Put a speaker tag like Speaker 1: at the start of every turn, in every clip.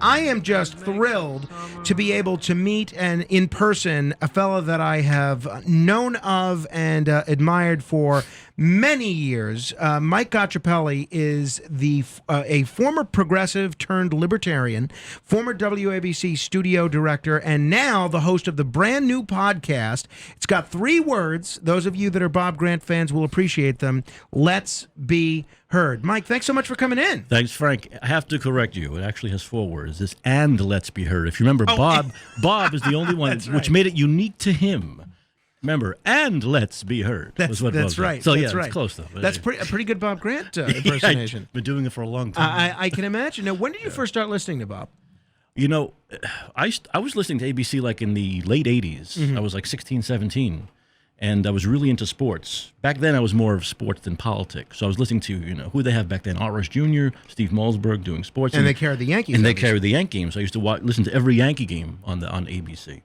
Speaker 1: I am just thrilled to be able to meet and in person a fellow that I have known of and admired for many years. Mike Caccioppoli is a former progressive turned libertarian, former WABC studio director, and now the host of the brand new podcast. It's got 3 words. Those of you that are Bob Grant fans will appreciate them. Let's be heard. Mike, thanks so much for coming in.
Speaker 2: Thanks, Frank. I have to correct you. It actually has 4 words. It's and let's be heard. If you remember, Bob is the only one, which made it unique to him. Remember, and let's be heard.
Speaker 1: That's right.
Speaker 2: So
Speaker 1: that's right.
Speaker 2: It's close though.
Speaker 1: That's a pretty good Bob Grant impersonation.
Speaker 2: I've been doing it for a long time.
Speaker 1: I can imagine. Now, when did you first start listening to Bob?
Speaker 2: You know, I was listening to ABC like in the late 80s. Mm-hmm. I was like 16, 17. And I was really into sports. Back then, I was more of sports than politics. So I was listening to, who they have back then, R.S. Jr., Steve Malzberg doing sports.
Speaker 1: And they carried the Yankees.
Speaker 2: And they carried the Yankee games. I used to listen to every Yankee game on ABC.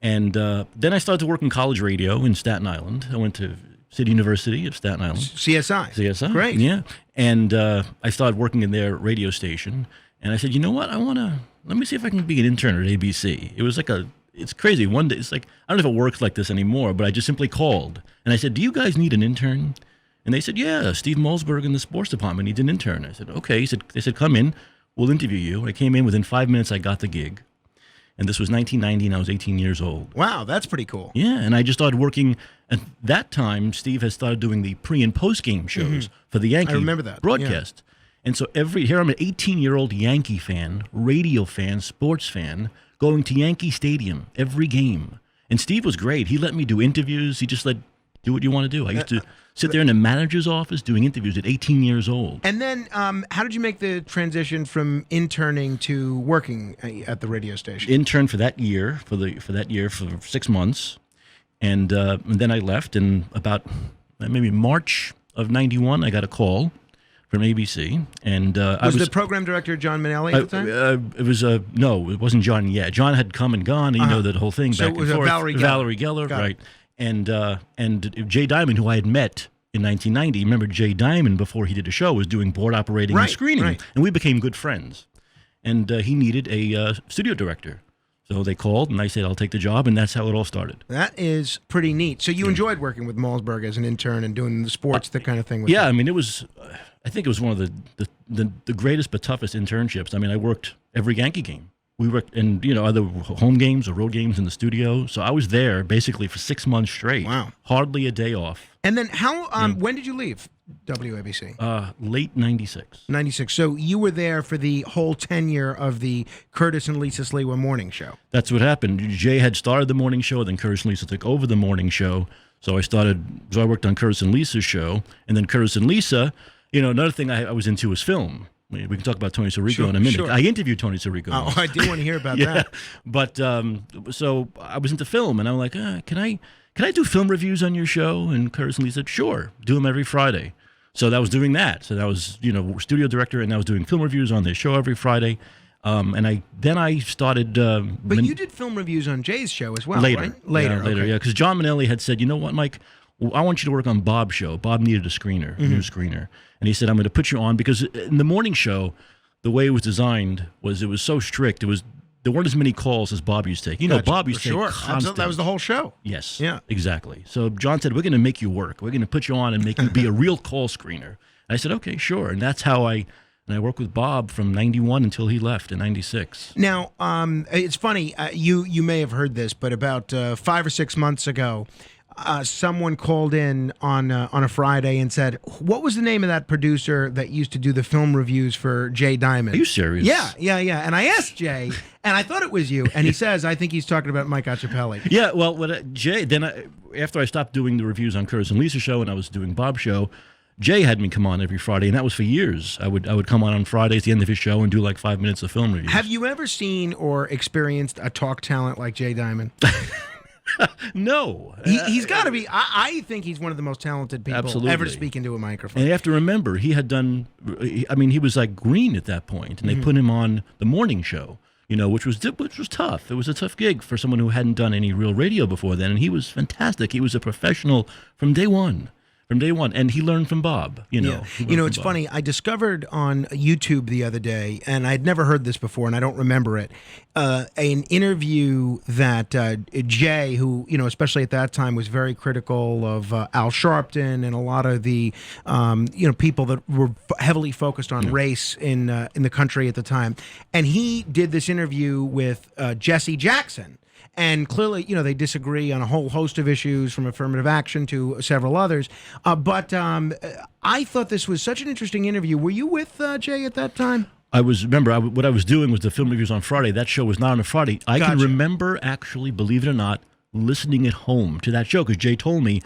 Speaker 2: And then I started to work in college radio in Staten Island. I went to City University of Staten Island.
Speaker 1: CSI. Great.
Speaker 2: Yeah. And I started working in their radio station. And I said, you know what? Let me see if I can be an intern at ABC. It was like it's crazy. One day, it's like, I don't know if it works like this anymore, but I just simply called. And I said, do you guys need an intern? And they said, yeah, Steve Malzberg in the sports department needs an intern. I said, okay. They said, come in. We'll interview you. I came in. Within 5 minutes, I got the gig. And this was 1990, and I was 18 years old.
Speaker 1: Wow, that's pretty cool.
Speaker 2: Yeah, and I just started working. At that time, Steve had started doing the pre- and post-game shows for the Yankee broadcast. Yeah. And so here I'm an 18-year-old Yankee fan, radio fan, sports fan, going to Yankee Stadium every game. And Steve was great. He let me do interviews. He just do what you want to do. I used to sit there in the manager's office doing interviews at 18 years old.
Speaker 1: And then how did you make the transition from interning to working at the radio station?
Speaker 2: Interned for that year, for 6 months. And then I left. And about maybe March of 91, I got a call from ABC, and
Speaker 1: was the program director John Manelli at the time?
Speaker 2: It was no, it wasn't John yet. John had come and gone. And, the whole thing
Speaker 1: so
Speaker 2: back
Speaker 1: it was
Speaker 2: and forth.
Speaker 1: Valerie Geller,
Speaker 2: right? And Jay Diamond, who I had met in 1990. Remember, Jay Diamond before he did a show was doing board operating and screening, and we became good friends. And he needed a studio director. So they called, and I said, I'll take the job, and that's how it all started.
Speaker 1: That is pretty neat. So you enjoyed working with Malzberg as an intern and doing the sports, that kind of thing?
Speaker 2: I mean, it was, I think it was one of the greatest but toughest internships. I mean, I worked every Yankee game. We worked in, either home games or road games in the studio. So I was there basically for 6 months straight.
Speaker 1: Wow.
Speaker 2: Hardly a day off.
Speaker 1: And then when did you leave WABC?
Speaker 2: Late 96.
Speaker 1: 96. So you were there for the whole tenure of the Curtis and Lisa Sliwa morning show.
Speaker 2: That's what happened. Jay had started the morning show, then Curtis and Lisa took over the morning show. So I worked on Curtis and Lisa's show. And then Curtis and Lisa, another thing I was into was film. We can talk about Tony Sirico in a minute. Sure. I interviewed Tony Sirico.
Speaker 1: Oh, I do want to hear about that.
Speaker 2: But so I was into film, and I'm like, can I do film reviews on your show? And Curtis and Lee said, sure, do them every Friday. So I was doing that. So that was, studio director, and I was doing film reviews on their show every Friday. And I started.
Speaker 1: But you did film reviews on Jay's show as well,
Speaker 2: later,
Speaker 1: right?
Speaker 2: Later, yeah. Because John Manelli had said, you know what, Mike? I want you to work on Bob's show. Bob needed a screener, new screener. And he said, I'm going to put you on, because in the morning show, the way it was designed was it was so strict. There weren't as many calls as Bob used to take. Bob used to take constant.
Speaker 1: That was the whole show.
Speaker 2: Yes.
Speaker 1: Yeah.
Speaker 2: Exactly. So John said, we're going to make you work. We're going to put you on and make you be a real call screener. And I said, okay, sure. And that's how I worked with Bob from 91 until he left in 96.
Speaker 1: Now, it's funny. You may have heard this, but about 5 or 6 months ago, someone called in on a Friday and said, what was the name of that producer that used to do the film reviews for Jay Diamond?
Speaker 2: Are you serious?
Speaker 1: Yeah. And I asked Jay, and I thought it was you. And he says, I think he's talking about Mike Caccioppoli.
Speaker 2: Yeah, well, Jay, after I stopped doing the reviews on Curtis and Lisa's show and I was doing Bob's show, Jay had me come on every Friday, and that was for years. I would come on Fridays at the end of his show and do like 5 minutes of film reviews.
Speaker 1: Have you ever seen or experienced a talk talent like Jay Diamond?
Speaker 2: No.
Speaker 1: He's got to be. I think he's one of the most talented people ever to speak into a microphone.
Speaker 2: And you have to remember, he was like green at that point, and they put him on the morning show, which was tough. It was a tough gig for someone who hadn't done any real radio before then, and he was fantastic. He was a professional from day one. from day one. And he learned from Bob, you know. He learned
Speaker 1: It's
Speaker 2: from Bob.
Speaker 1: funny. I discovered on YouTube the other day, and I'd never heard this before, and I don't remember it, an interview that Jay, who, especially at that time, was very critical of Al Sharpton and a lot of the, people that were heavily focused on race in the country at the time. And he did this interview with Jesse Jackson. And clearly, they disagree on a whole host of issues, from affirmative action to several others. But I thought this was such an interesting interview. Were you with Jay at that time?
Speaker 2: I was, remember, what I was doing was the film reviews on Friday. That show was not on a Friday. I can remember, actually, believe it or not, listening at home to that show, because Jay told me,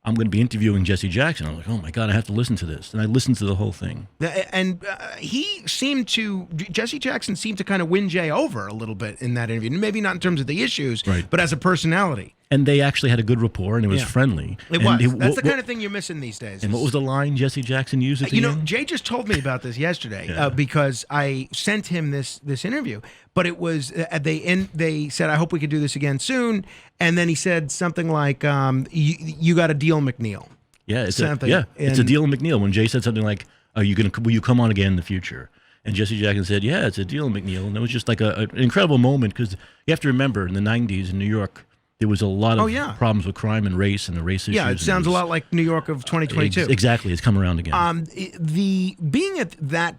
Speaker 2: I'm going to be interviewing Jesse Jackson. I'm like, oh my God, I have to listen to this. And I listened to the whole thing.
Speaker 1: And Jesse Jackson seemed to kind of win Jay over a little bit in that interview. Maybe not in terms of the issues, but as a personality.
Speaker 2: And they actually had a good rapport, and it was friendly.
Speaker 1: It was. That's the kind of thing you're missing these days.
Speaker 2: And what was the line Jesse Jackson used at the end?
Speaker 1: Jay just told me about this yesterday because I sent him this interview. But it was they said, I hope we could do this again soon. And then he said something like, you got a deal, McNeil.
Speaker 2: Yeah, it's a deal, McNeil. When Jay said something like, will you come on again in the future? And Jesse Jackson said, yeah, it's a deal, McNeil. And it was just like an incredible moment, because you have to remember, in the 90s in New York, there was a lot of problems with crime and race and the race issues.
Speaker 1: Yeah, it sounds a lot like New York of 2022.
Speaker 2: Exactly. It's come around again.
Speaker 1: Being at that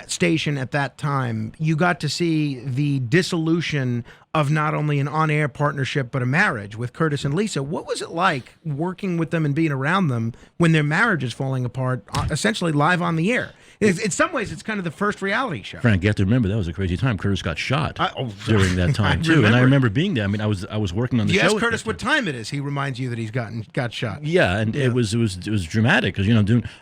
Speaker 1: station at that time, you got to see the dissolution of not only an on-air partnership, but a marriage with Curtis and Lisa. What was it like working with them and being around them when their marriage is falling apart, essentially live on the air? In some ways, it's kind of the first reality show.
Speaker 2: Frank, you have to remember, that was a crazy time. Curtis got shot during that time, too. And I remember being there. I mean, I was working on the show.
Speaker 1: You ask Curtis what time it is, he reminds you that he's got shot.
Speaker 2: Yeah, and it was dramatic, because,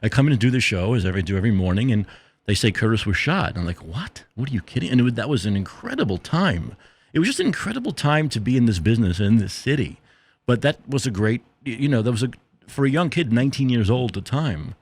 Speaker 2: I come in and do the show, as I do every morning, and they say Curtis was shot. And I'm like, what? What are you kidding? And that was an incredible time. It was just an incredible time to be in this business and in this city. But that was a great, for a young kid, 19 years old at the time,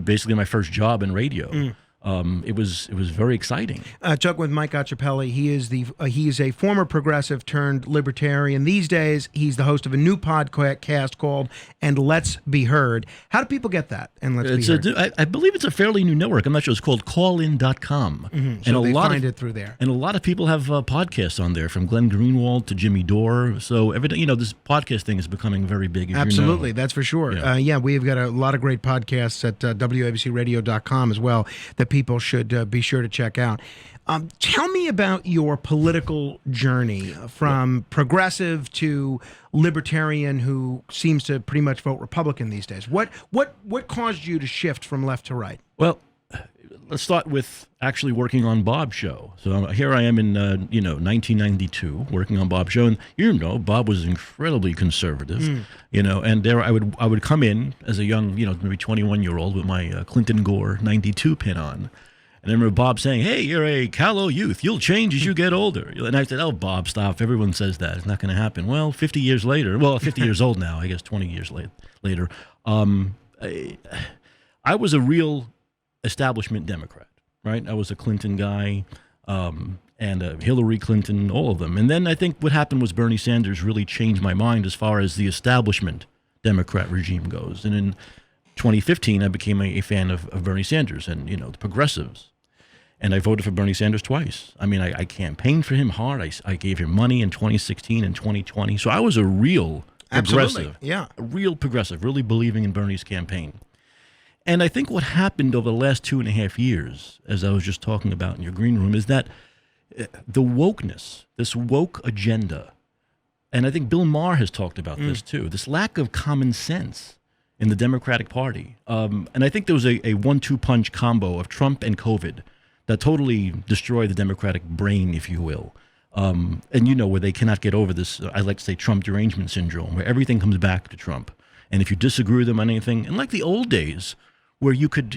Speaker 2: basically my first job in radio. It was very exciting.
Speaker 1: Talking with Mike Caccioppoli, he is a former progressive turned libertarian. These days, he's the host of a new podcast called "And Let's Be Heard." How do people get that? And Let's Be Heard.
Speaker 2: I believe it's a fairly new network. I'm not sure. It's called callin.com.
Speaker 1: So they find it through there.
Speaker 2: And a lot of people have podcasts on there, from Glenn Greenwald to Jimmy Dore. So everything, this podcast thing is becoming very big.
Speaker 1: Absolutely, that's for sure. We've got a lot of great podcasts at WABCRadio.com as well that people should be sure to check out. Tell me about your political journey from progressive to libertarian, who seems to pretty much vote Republican these days. What caused you to shift from left to right?
Speaker 2: Well, let's start with actually working on Bob's show. So here I am in 1992 working on Bob's show, and Bob was incredibly conservative, and there I would come in as a young maybe 21-year-old with my Clinton Gore 92 pin on. And I remember Bob saying, "Hey, you're a callow youth. You'll change as you get older." And I said, "Oh, Bob, stop. Everyone says that. It's not going to happen." Well, 50 years later, 50 years old now, I guess 20 years later, I was a real establishment Democrat, right? I was a Clinton guy, and Hillary Clinton, all of them. And then I think what happened was Bernie Sanders really changed my mind as far as the establishment Democrat regime goes. And in 2015, I became a fan of Bernie Sanders and, the progressives. And I voted for Bernie Sanders twice. I mean, I campaigned for him hard. I gave him money in 2016 and 2020. So I was a real progressive.
Speaker 1: Yeah.
Speaker 2: A real progressive, really believing in Bernie's campaign. And I think what happened over the last 2.5 years, as I was just talking about in your green room, is that the wokeness, this woke agenda, and I think Bill Maher has talked about this too, this lack of common sense in the Democratic Party. And I think there was a 1-2 punch combo of Trump and COVID that totally destroyed the Democratic brain, if you will. And where they cannot get over this, I like to say, Trump derangement syndrome, where everything comes back to Trump. And if you disagree with them on anything, and like the old days, where you could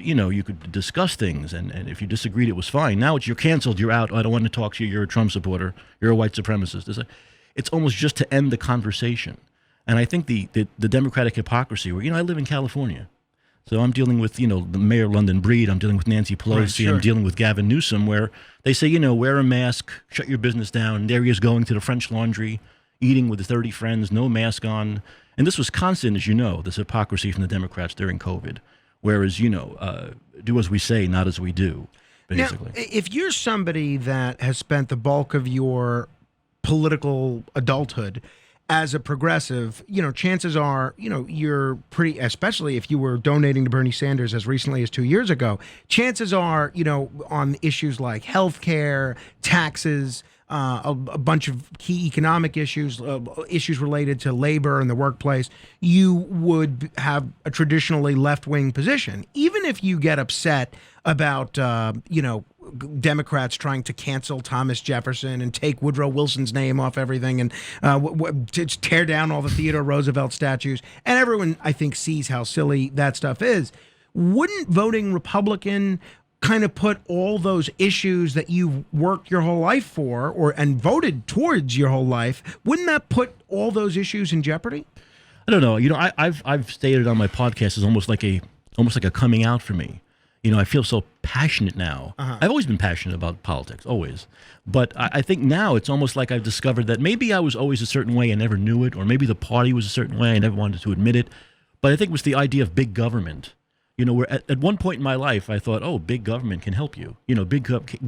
Speaker 2: discuss things, and if you disagreed, it was fine. Now you're canceled, you're out. I don't want to talk to you. You're a Trump supporter. You're a white supremacist. It's almost just to end the conversation. And I think the Democratic hypocrisy, where I live in California, so I'm dealing with the Mayor London Breed. I'm dealing with Nancy Pelosi. Right, sure. I'm dealing with Gavin Newsom, where they say wear a mask, shut your business down. And there he is going to the French Laundry, eating with 30 friends, no mask on. And this was constant, as you know, this hypocrisy from the Democrats during COVID. Whereas, do as we say, not as we do, basically.
Speaker 1: Now, if you're somebody that has spent the bulk of your political adulthood as a progressive, chances are, you're pretty, especially if you were donating to Bernie Sanders as recently as 2 years ago, chances are, on issues like healthcare, taxes, a bunch of key economic issues, issues related to labor and the workplace, you would have a traditionally left-wing position. Even if you get upset about, Democrats trying to cancel Thomas Jefferson and take Woodrow Wilson's name off everything and to tear down all the Theodore Roosevelt statues, and everyone, I think, sees how silly that stuff is. Wouldn't voting Republican kind of put all those issues that you've worked your whole life for and voted towards your whole life, wouldn't that put all those issues in jeopardy?
Speaker 2: I don't know. I've stated on my podcast as almost like a coming out for me. I feel so passionate now. I've always been passionate about politics, always. But I think now it's almost like I've discovered that maybe I was always a certain way and never knew it, or maybe the party was a certain way and I never wanted to admit it. But I think it was the idea of big government. Where at one point in my life, I thought, oh, big government can help you.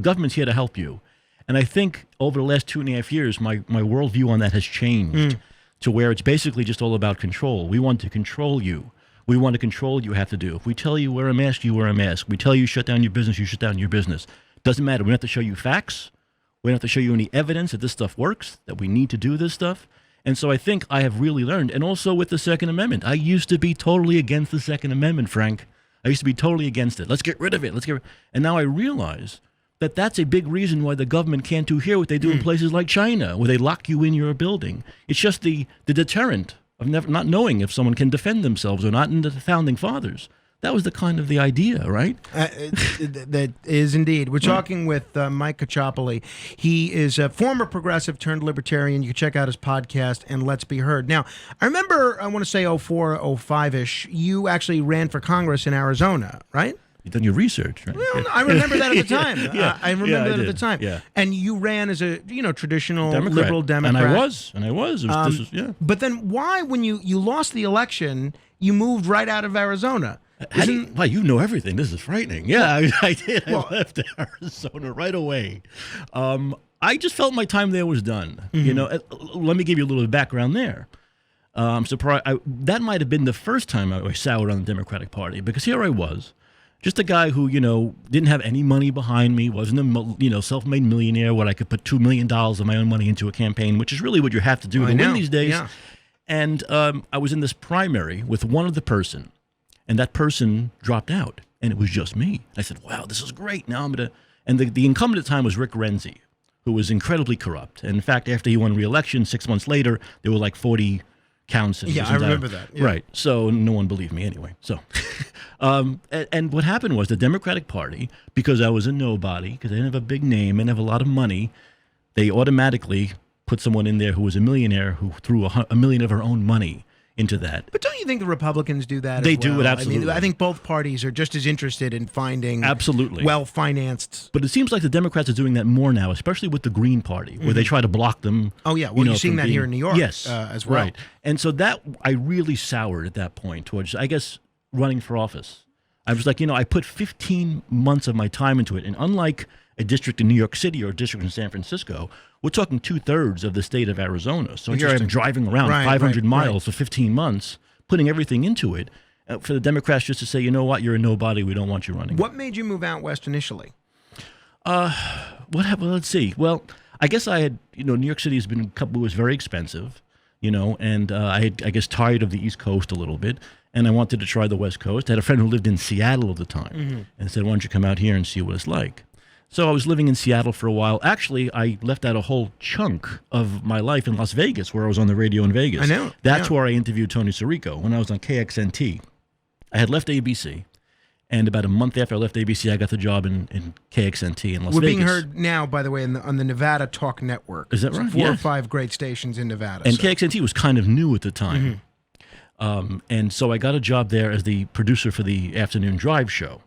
Speaker 2: Government's here to help you. And I think over the last 2.5 years, my worldview on that has changed to where it's basically just all about control. We want to control you. We want to control what you have to do. If we tell you wear a mask, you wear a mask. We tell you shut down your business, you shut down your business. Doesn't matter. We don't have to show you facts. We don't have to show you any evidence that this stuff works, that we need to do this stuff. And so I think I have really learned. And also with the Second Amendment. I used to be totally against the Second Amendment, Frank. I used to be totally against it. Let's get rid of it. And now I realize that that's a big reason why the government can't do here what they do in places like China, where they lock you in your building. It's just the deterrent of not knowing if someone can defend themselves or not in the founding fathers. That was the idea, right?
Speaker 1: That is indeed. We're talking with Mike Caccioppoli. He is a former progressive turned libertarian. You can check out his podcast and Let's Be Heard. Now, I remember, I want to say 04, 05-ish, you actually ran for Congress in Arizona, right?
Speaker 2: You've done your research, right?
Speaker 1: Well, I remember that at the time. I remember that
Speaker 2: did.
Speaker 1: at the time.
Speaker 2: Yeah.
Speaker 1: And you ran as a traditional
Speaker 2: Democrat.
Speaker 1: liberal Democrat.
Speaker 2: And I was.
Speaker 1: But then why, when you lost the election, you moved right out of Arizona?
Speaker 2: Wow, you know everything. This is frightening. Yeah, I did. I left Arizona right away. I just felt my time there was done. Let me give you a little background there. I'm surprised. That might have been the first time I soured on the Democratic Party, because here I was, just a guy who, didn't have any money behind me, wasn't a, self-made millionaire where I could put $2 million of my own money into a campaign, which is really what you have to do to win these days.
Speaker 1: Yeah. And
Speaker 2: I was in this primary with one other person, and that person dropped out, and it was just me. I said, wow, this is great. Now I'm going to... And the incumbent at the time was Rick Renzi, who was incredibly corrupt. And in fact, after he won re-election, 6 months later, there were like 40 counts.
Speaker 1: Yeah, I remember that. Yeah.
Speaker 2: Right. So no one believed me anyway. So, and what happened was the Democratic Party, because I was a nobody, because I didn't have a big name and have a lot of money, they automatically put someone in there who was a millionaire who threw $1 million of her own money into that.
Speaker 1: But don't you think the Republicans do that?
Speaker 2: They
Speaker 1: as well?
Speaker 2: do it, absolutely.
Speaker 1: I think both parties are just as interested in finding
Speaker 2: absolutely
Speaker 1: well-financed.
Speaker 2: But it seems like the Democrats are doing that more now, especially with the Green Party, where they try to block them.
Speaker 1: Oh yeah, well, you're seeing that here in New York,
Speaker 2: yes,
Speaker 1: as well.
Speaker 2: Right. And so that I really soured at that point towards, I guess, running for office. I was like, I put 15 months of my time into it, and unlike a district in New York City or a district in San Francisco, we're talking 2/3 of the state of Arizona. So here I am driving around 500 miles for 15 months, putting everything into it, for the Democrats just to say, you know what, you're a nobody, we don't want you running.
Speaker 1: What made you move out west initially?
Speaker 2: What happened? Well, let's see. Well, I guess I had, New York City was very expensive, and I had, I guess, tired of the East Coast a little bit, and I wanted to try the West Coast. I had a friend who lived in Seattle at the time, and said, why don't you come out here and see what it's like? So I was living in Seattle for a while. Actually, I left out a whole chunk of my life in Las Vegas, where I was on the radio in Vegas.
Speaker 1: I know.
Speaker 2: That's where I interviewed Tony Sirico when I was on KXNT. I had left ABC, and about a month after I left ABC, I got the job in KXNT in Las Vegas.
Speaker 1: We're being heard now, by the way, on the Nevada Talk Network.
Speaker 2: Is that right?
Speaker 1: Four or five great stations in Nevada.
Speaker 2: And KXNT was kind of new at the time. And so I got a job there as the producer for the afternoon drive show.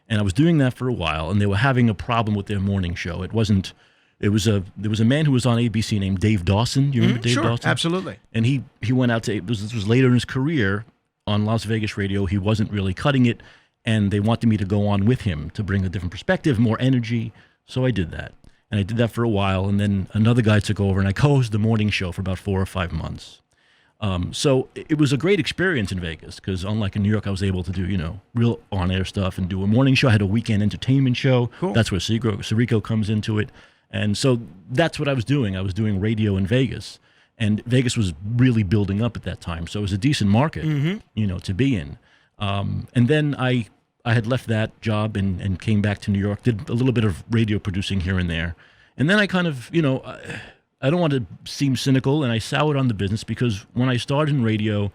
Speaker 2: And I was doing that for a while, and they were having a problem with their morning show. It wasn't there was a man who was on ABC named Dave Dawson. You remember Dave
Speaker 1: Sure,
Speaker 2: Dawson?
Speaker 1: absolutely.
Speaker 2: And he went out to this was later in his career on Las Vegas radio. He wasn't really cutting it, and they wanted me to go on with him to bring a different perspective, more energy. So I did that, and I did that for a while, and then another guy took over, and I co-hosted the morning show for about 4 or 5 months. So it was a great experience in Vegas because unlike in New York, I was able to do, real on-air stuff and do a morning show. I had a weekend entertainment show.
Speaker 1: Cool.
Speaker 2: That's where Sirico comes into it. And so that's what I was doing. I was doing radio in Vegas. And Vegas was really building up at that time. So it was a decent market, to be in. And then I had left that job and came back to New York, did a little bit of radio producing here and there. And then I kind of, I don't want to seem cynical, and I soured on the business because when I started in radio,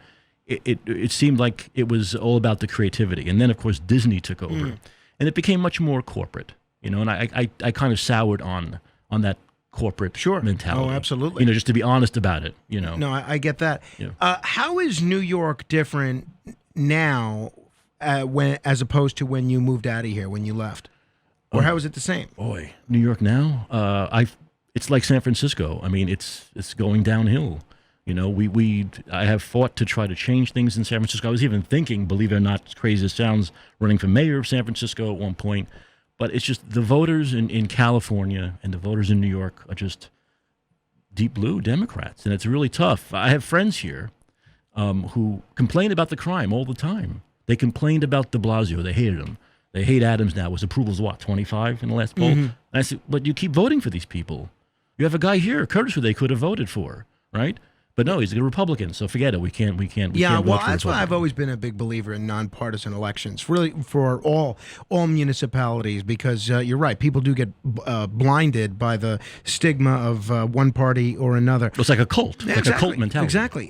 Speaker 2: it seemed like it was all about the creativity. And then, of course, Disney took over, and it became much more corporate, and I kind of soured on that corporate mentality.
Speaker 1: Oh, absolutely.
Speaker 2: Just to be honest about it,
Speaker 1: No, I get that.
Speaker 2: Yeah.
Speaker 1: How is New York different now as opposed to when you moved out of here, when you left? Or how is it the same?
Speaker 2: Boy, New York now, it's like San Francisco. I mean, it's going downhill. I have fought to try to change things in San Francisco. I was even thinking, believe it or not, as crazy as it sounds, running for mayor of San Francisco at one point. But it's just the voters in California and the voters in New York are just deep blue Democrats, and it's really tough. I have friends here who complain about the crime all the time. They complained about de Blasio. They hated him. They hate Adams now. His approval is what, 25 in the last poll? And I said, but you keep voting for these people. You have a guy here, Curtis, who they could have voted for, right? But no, he's a Republican, so forget it. We can't vote for
Speaker 1: that's why I've always been a big believer in nonpartisan elections, really for all municipalities, because you're right, people do get blinded by the stigma of one party or another.
Speaker 2: It's like a cult, like a cult mentality.
Speaker 1: Exactly.